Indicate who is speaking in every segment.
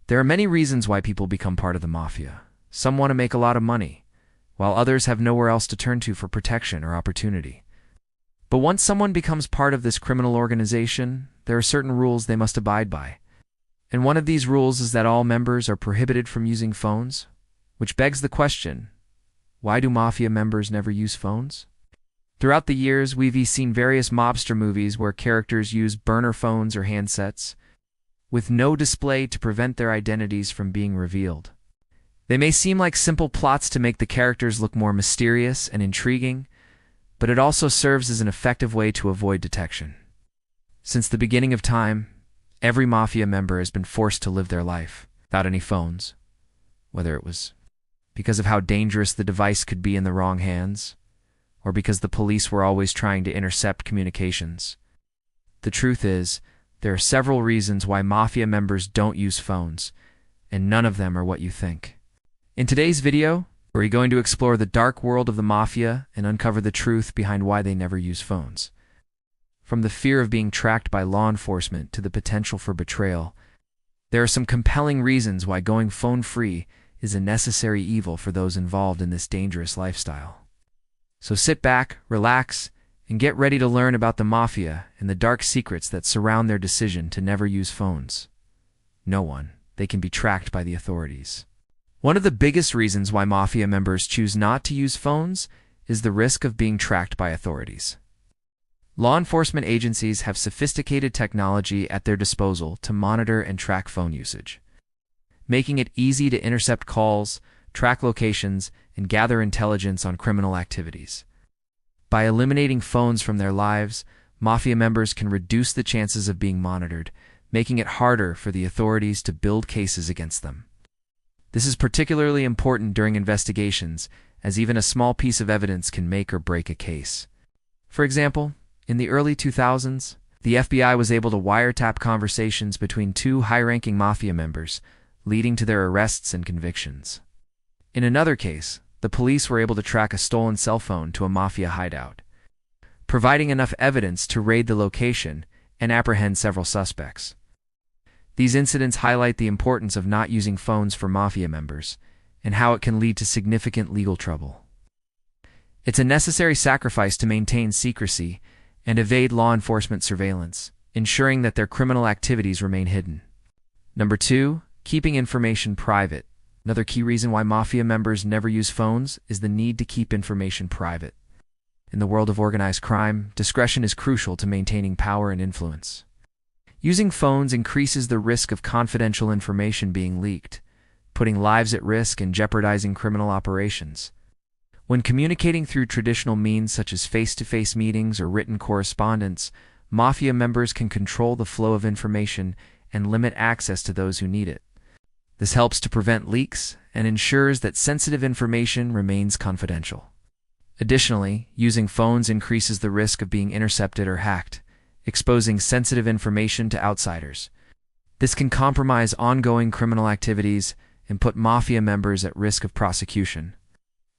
Speaker 1: There are many reasons why people become part of the mafia. Some want to make a lot of money, while others have nowhere else to turn to for protection or opportunity. But once someone becomes part of this criminal organization, there are certain rules they must abide by. And one of these rules is that all members are prohibited from using phones, which begs the question, why do mafia members never use phones? Throughout the years, we've seen various mobster movies where characters use burner phones or handsets, with no display to prevent their identities from being revealed. They may seem like simple plots to make the characters look more mysterious and intriguing, but it also serves as an effective way to avoid detection. Since the beginning of time, every mafia member has been forced to live their life without any phones, whether it was because of how dangerous the device could be in the wrong hands, or because the police were always trying to intercept communications. The truth is, there are several reasons why mafia members don't use phones, and none of them are what you think. In today's video, we're going to explore the dark world of the mafia and uncover the truth behind why they never use phones. From the fear of being tracked by law enforcement to the potential for betrayal, there are some compelling reasons why going phone-free is a necessary evil for those involved in this dangerous lifestyle. So sit back, relax, and get ready to learn about the mafia and the dark secrets that surround their decision to never use phones. No one. They can be tracked by the authorities. One of the biggest reasons why mafia members choose not to use phones is the risk of being tracked by authorities. Law enforcement agencies have sophisticated technology at their disposal to monitor and track phone usage, making it easy to intercept calls, track locations, and gather intelligence on criminal activities. By eliminating phones from their lives, mafia members can reduce the chances of being monitored, making it harder for the authorities to build cases against them. This is particularly important during investigations, as even a small piece of evidence can make or break a case. For example, in the early 2000s, the FBI was able to wiretap conversations between two high-ranking mafia members, leading to their arrests and convictions. In another case, the police were able to track a stolen cell phone to a mafia hideout, providing enough evidence to raid the location and apprehend several suspects. These incidents highlight the importance of not using phones for mafia members and how it can lead to significant legal trouble. It's a necessary sacrifice to maintain secrecy and evade law enforcement surveillance, ensuring that their criminal activities remain hidden. Number 2, keeping information private. Another key reason why mafia members never use phones is the need to keep information private. In the world of organized crime, discretion is crucial to maintaining power and influence. Using phones increases the risk of confidential information being leaked, putting lives at risk and jeopardizing criminal operations. When communicating through traditional means such as face-to-face meetings or written correspondence, mafia members can control the flow of information and limit access to those who need it. This helps to prevent leaks and ensures that sensitive information remains confidential. Additionally, using phones increases the risk of being intercepted or hacked, exposing sensitive information to outsiders. This can compromise ongoing criminal activities and put mafia members at risk of prosecution.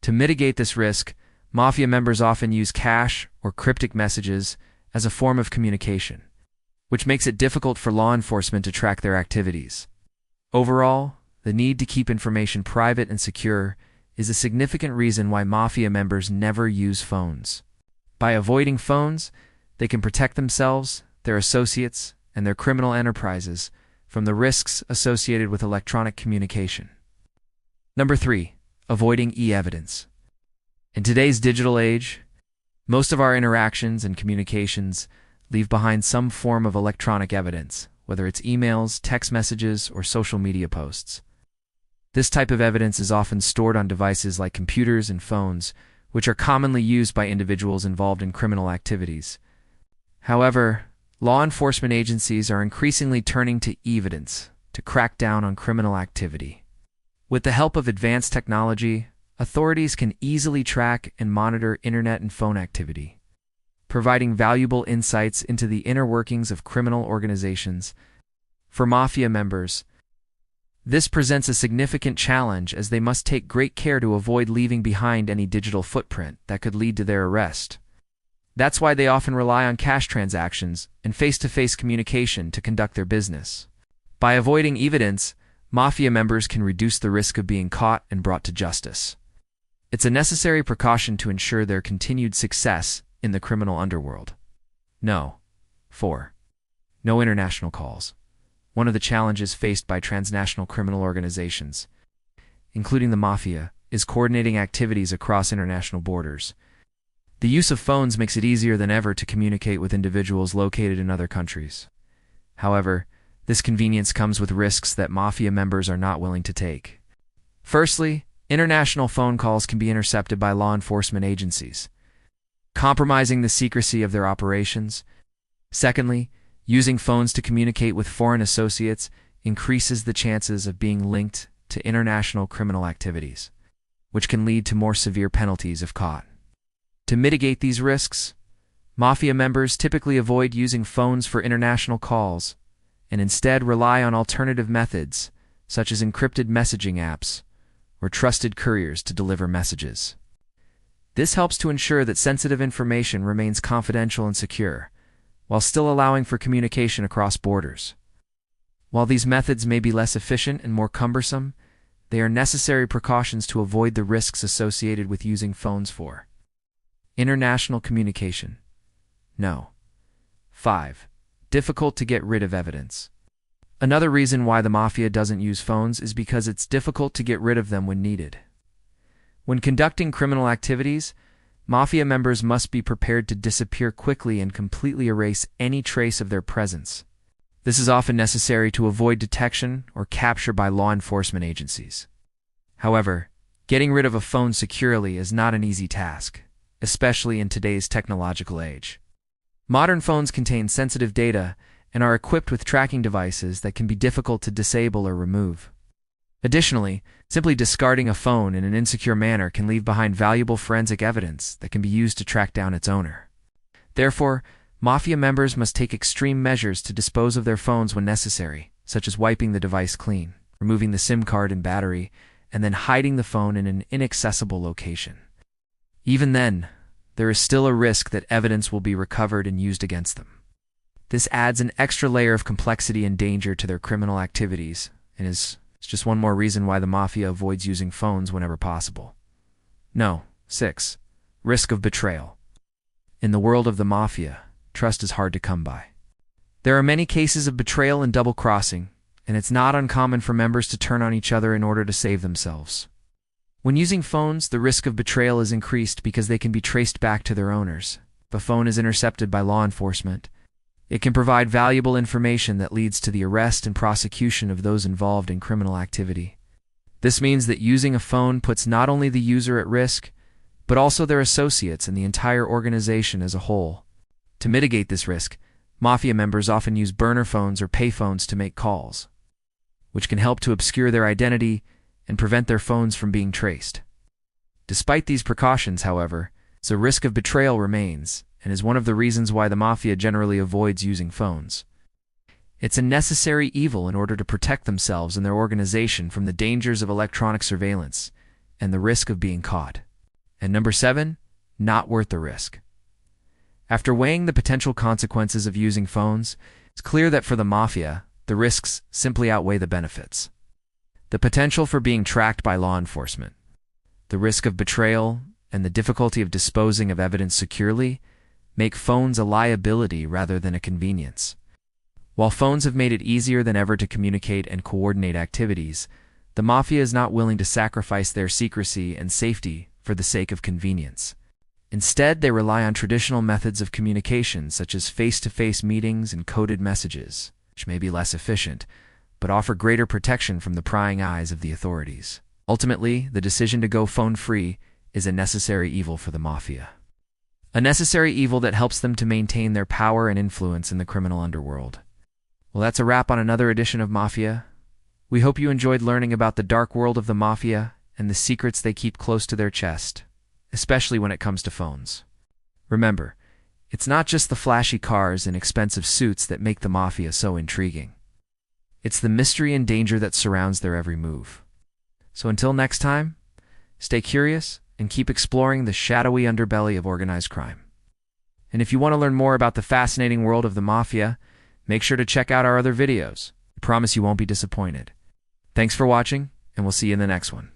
Speaker 1: To mitigate this risk, mafia members often use cache or cryptic messages as a form of communication, which makes it difficult for law enforcement to track their activities. Overall, the need to keep information private and secure is a significant reason why mafia members never use phones. By avoiding phones, they can protect themselves, their associates, and their criminal enterprises from the risks associated with electronic communication. Number 3, avoiding e-evidence. In today's digital age, most of our interactions and communications leave behind some form of electronic evidence, whether it's emails, text messages, or social media posts. This type of evidence is often stored on devices like computers and phones, which are commonly used by individuals involved in criminal activities. However, law enforcement agencies are increasingly turning to evidence to crack down on criminal activity. With the help of advanced technology, authorities can easily track and monitor internet and phone activity, providing valuable insights into the inner workings of criminal organizations. For mafia members, this presents a significant challenge as they must take great care to avoid leaving behind any digital footprint that could lead to their arrest. That's why they often rely on cash transactions and face-to-face communication to conduct their business. By avoiding evidence, Mafia members can reduce the risk of being caught and brought to justice. It's a necessary precaution to ensure their continued success in the criminal underworld. No. 4. No international calls. One of the challenges faced by transnational criminal organizations, including the Mafia, is coordinating activities across international borders. The use of phones makes it easier than ever to communicate with individuals located in other countries. However, this convenience comes with risks that Mafia members are not willing to take. Firstly, international phone calls can be intercepted by law enforcement agencies, compromising the secrecy of their operations. Secondly, using phones to communicate with foreign associates increases the chances of being linked to international criminal activities, which can lead to more severe penalties if caught. To mitigate these risks, Mafia members typically avoid using phones for international calls and instead rely on alternative methods such as encrypted messaging apps or trusted couriers to deliver messages. This helps to ensure that sensitive information remains confidential and secure, while still allowing for communication across borders. While these methods may be less efficient and more cumbersome, they are necessary precautions to avoid the risks associated with using phones for international communication. No. 5. Difficult to get rid of evidence. Another reason why the Mafia doesn't use phones is because it's difficult to get rid of them when needed. When conducting criminal activities, Mafia members must be prepared to disappear quickly and completely erase any trace of their presence. This is often necessary to avoid detection or capture by law enforcement agencies. However, getting rid of a phone securely is not an easy task, especially in today's technological age. Modern phones contain sensitive data and are equipped with tracking devices that can be difficult to disable or remove. Additionally, simply discarding a phone in an insecure manner can leave behind valuable forensic evidence that can be used to track down its owner. Therefore, Mafia members must take extreme measures to dispose of their phones when necessary, such as wiping the device clean, removing the SIM card and battery, and then hiding the phone in an inaccessible location. Even then, there is still a risk that evidence will be recovered and used against them. This adds an extra layer of complexity and danger to their criminal activities, and is just one more reason why the Mafia avoids using phones whenever possible. No. 6. Risk of betrayal. In the world of the Mafia, trust is hard to come by. There are many cases of betrayal and double-crossing, and it's not uncommon for members to turn on each other in order to save themselves. When using phones, the risk of betrayal is increased because they can be traced back to their owners. If a phone is intercepted by law enforcement, it can provide valuable information that leads to the arrest and prosecution of those involved in criminal activity. This means that using a phone puts not only the user at risk, but also their associates and the entire organization as a whole. To mitigate this risk, Mafia members often use burner phones or payphones to make calls, which can help to obscure their identity and prevent their phones from being traced. Despite these precautions, however, the risk of betrayal remains, and is one of the reasons why the Mafia generally avoids using phones. It's a necessary evil in order to protect themselves and their organization from the dangers of electronic surveillance and the risk of being caught. And number 7, not worth the risk. After weighing the potential consequences of using phones, it's clear that for the Mafia, the risks simply outweigh the benefits. The potential for being tracked by law enforcement, the risk of betrayal, and the difficulty of disposing of evidence securely make phones a liability rather than a convenience. While phones have made it easier than ever to communicate and coordinate activities, the Mafia is not willing to sacrifice their secrecy and safety for the sake of convenience. Instead, they rely on traditional methods of communication such as face-to-face meetings and coded messages, which may be less efficient, but offer greater protection from the prying eyes of the authorities. Ultimately, the decision to go phone-free is a necessary evil for the Mafia. A necessary evil that helps them to maintain their power and influence in the criminal underworld. Well, that's a wrap on another edition of Mafia. We hope you enjoyed learning about the dark world of the Mafia and the secrets they keep close to their chest, especially when it comes to phones. Remember, it's not just the flashy cars and expensive suits that make the Mafia so intriguing. It's the mystery and danger that surrounds their every move. So until next time, stay curious and keep exploring the shadowy underbelly of organized crime. And if you want to learn more about the fascinating world of the Mafia, make sure to check out our other videos. I promise you won't be disappointed. Thanks for watching, and we'll see you in the next one.